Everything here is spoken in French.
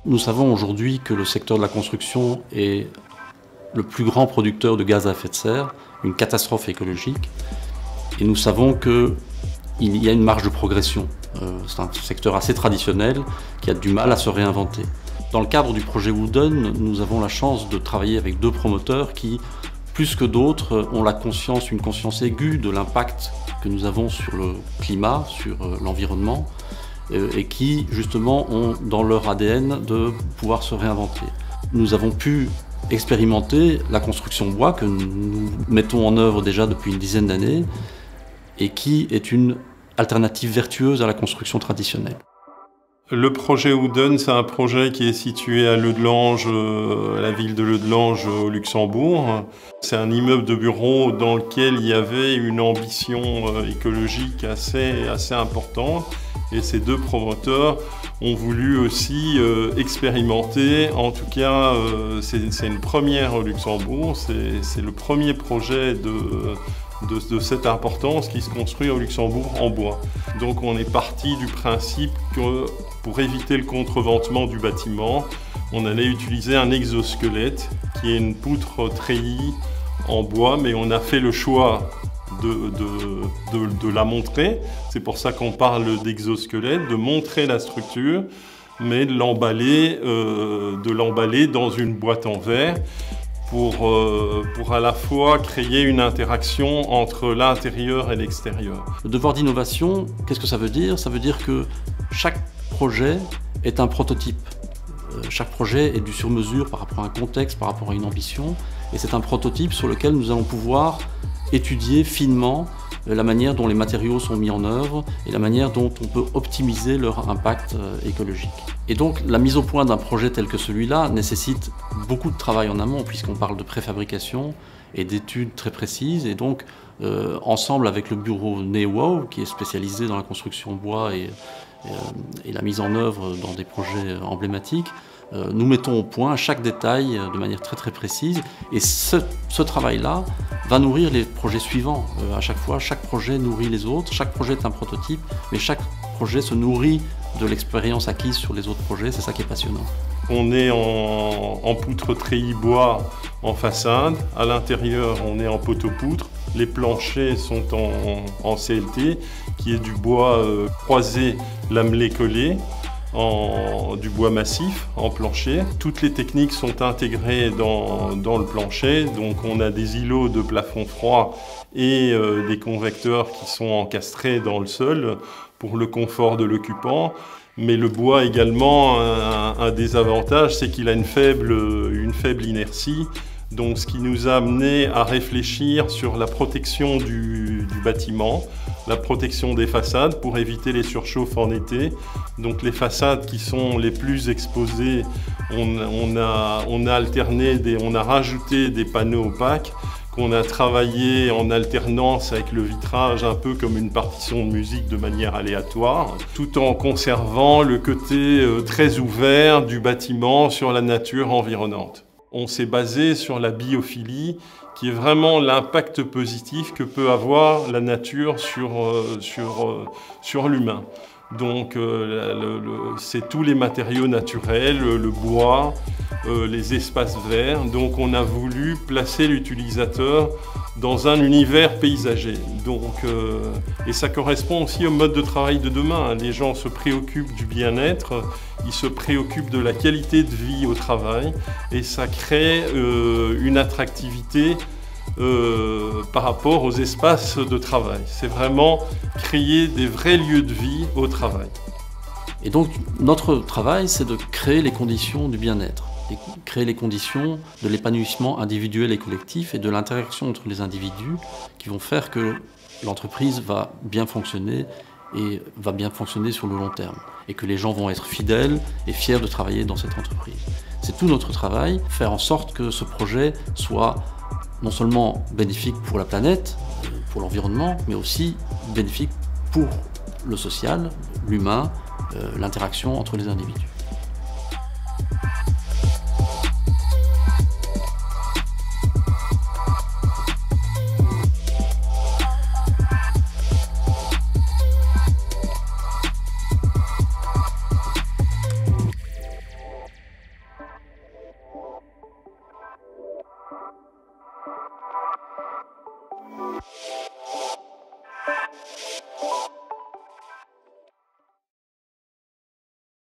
Nous savons aujourd'hui que le secteur de la construction est le plus grand producteur de gaz à effet de serre, une catastrophe écologique. Et nous savons qu'il y a une marge de progression. C'est un secteur assez traditionnel qui a du mal à se réinventer. Dans le cadre du projet Wooden, nous avons la chance de travailler avec deux promoteurs qui, plus que d'autres, ont une conscience aiguë de l'impact que nous avons sur le climat, sur l'environnement, et qui, justement, ont dans leur ADN de pouvoir se réinventer. Nous avons pu expérimenter la construction bois que nous mettons en œuvre déjà depuis une dizaine d'années et qui est une alternative vertueuse à la construction traditionnelle. Le projet Wooden, c'est un projet qui est situé à Leudelange, la ville de Leudelange au Luxembourg. C'est un immeuble de bureau dans lequel il y avait une ambition écologique assez importante. Et ces deux promoteurs ont voulu aussi expérimenter. En tout cas, c'est une première au Luxembourg. C'est le premier projet de cette importance qui se construit au Luxembourg en bois. Donc on est parti du principe que pour éviter le contreventement du bâtiment, on allait utiliser un exosquelette qui est une poutre treillie en bois, mais on a fait le choix de la montrer. C'est pour ça qu'on parle d'exosquelette, de montrer la structure, mais de l'emballer dans une boîte en verre pour à la fois créer une interaction entre l'intérieur et l'extérieur. Le devoir d'innovation, qu'est-ce que ça veut dire? Ça veut dire que chaque projet est un prototype. Chaque projet est du sur-mesure par rapport à un contexte, par rapport à une ambition, et c'est un prototype sur lequel nous allons pouvoir étudier finement la manière dont les matériaux sont mis en œuvre et la manière dont on peut optimiser leur impact écologique. Et donc la mise au point d'un projet tel que celui-là nécessite beaucoup de travail en amont puisqu'on parle de préfabrication et d'études très précises. Et donc ensemble avec le bureau NEWOW qui est spécialisé dans la construction bois et la mise en œuvre dans des projets emblématiques, nous mettons au point chaque détail de manière très précise et ce travail-là va nourrir les projets suivants. À chaque fois, chaque projet nourrit les autres, chaque projet est un prototype, mais chaque projet se nourrit de l'expérience acquise sur les autres projets, c'est ça qui est passionnant. On est en poutre treillis bois en façade, à l'intérieur on est en poteau-poutre, les planchers sont en CLT, qui est du bois croisé lamelé collé, du bois massif en plancher. Toutes les techniques sont intégrées dans le plancher, donc on a des îlots de plafond froid et des convecteurs qui sont encastrés dans le sol pour le confort de l'occupant. Mais le bois également, un désavantage, c'est qu'il a une faible inertie. Donc ce qui nous a amené à réfléchir sur la protection du bâtiment, la protection des façades pour éviter les surchauffes en été. Donc les façades qui sont les plus exposées, on a rajouté des panneaux opaques qu'on a travaillé en alternance avec le vitrage, un peu comme une partition de musique de manière aléatoire, tout en conservant le côté très ouvert du bâtiment sur la nature environnante. On s'est basé sur la biophilie, qui est vraiment l'impact positif que peut avoir la nature sur l'humain. Donc c'est tous les matériaux naturels, le bois, les espaces verts. Donc on a voulu placer l'utilisateur dans un univers paysager. Et ça correspond aussi au mode de travail de demain. Les gens se préoccupent du bien-être, ils se préoccupent de la qualité de vie au travail et ça crée une attractivité par rapport aux espaces de travail. C'est vraiment créer des vrais lieux de vie au travail. Et donc notre travail, c'est de créer les conditions du bien-être, créer les conditions de l'épanouissement individuel et collectif et de l'interaction entre les individus qui vont faire que l'entreprise va bien fonctionner et va bien fonctionner sur le long terme et que les gens vont être fidèles et fiers de travailler dans cette entreprise. C'est tout notre travail, faire en sorte que ce projet soit non seulement bénéfique pour la planète, pour l'environnement, mais aussi bénéfique pour le social, l'humain, l'interaction entre les individus.